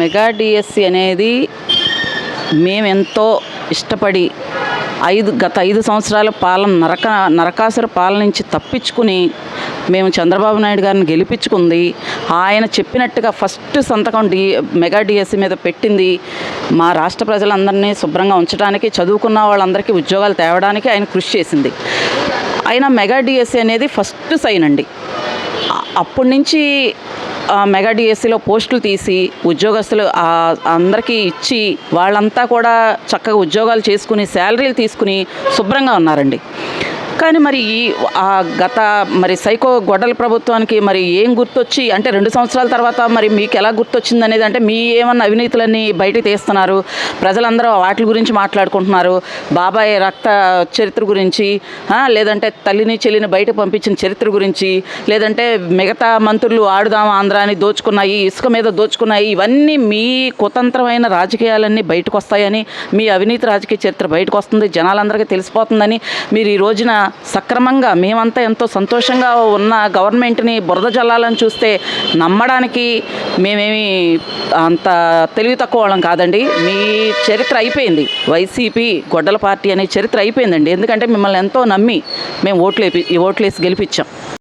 Mega DSC అనేది మేమెంతో ఇష్టపడి గత 5 సంవత్సరాల పాలన నరకాసుర పాలన నుంచి తప్పించుకుని మేము చంద్రబాబు నాయుడు గారిని గెలిపించుకుంది. ఆయన చెప్పినట్టుగా ఫస్ట్ సంతకం మెగా డిఎస్సి మీద పెట్టింది మా రాష్ట్ర ప్రజలందరినీ శుభ్రంగా ఉంచడానికి, చదువుకున్న వాళ్ళందరికీ ఉద్యోగాలు తేవడానికి ఆయన కృషి చేసింది. ఆయన మెగా డిఎస్సి అనేది ఫస్ట్ సైన్ అండి. అప్పటి నుంచి మెగా డిఎస్సిలో పోస్టులు తీసి ఉద్యోగస్తులు అందరికీ ఇచ్చి వాళ్ళంతా కూడా చక్కగా ఉద్యోగాలు చేసుకుని శాలరీలు తీసుకుని శుభ్రంగా ఉన్నారండి. కానీ మరి గత సైకో గొడ్డల ప్రభుత్వానికి ఏం గుర్తొచ్చి అంటే 2 సంవత్సరాల తర్వాత మీకు ఎలా గుర్తొచ్చింది అనేది, అంటే మీ ఏమన్నా అవినీతులన్నీ బయటకు తీస్తున్నారు, ప్రజలందరూ వాటి గురించి మాట్లాడుకుంటున్నారు, బాబాయ్ రక్త చరిత్ర గురించి, లేదంటే తల్లిని చెల్లిని బయట పంపించిన చరిత్ర గురించి, లేదంటే మిగతా మంత్రులు ఆడుదాం ఆంధ్రాని దోచుకున్నాయి, ఇసుక మీద దోచుకున్నాయి, ఇవన్నీ మీ కుతంత్రమైన రాజకీయాలన్నీ బయటకు వస్తాయని, మీ అవినీతి రాజకీయ చరిత్ర బయటకు వస్తుంది, జనాలందరికీ తెలిసిపోతుందని మీరు ఈ రోజున సక్రమంగా మేమంతా ఎంతో సంతోషంగా ఉన్న గవర్నమెంట్ని బురద జల్లాలని చూస్తే నమ్మడానికి మేమేమి అంత తెలివి తక్కువ వాళ్ళం కాదండి. మీ చరిత్ర అయిపోయింది. వైసీపీ గొడ్డల పార్టీ అనే చరిత్ర అయిపోయిందండి. ఎందుకంటే మిమ్మల్ని ఎంతో నమ్మి మేము ఓట్లేసి గెలిపించాం.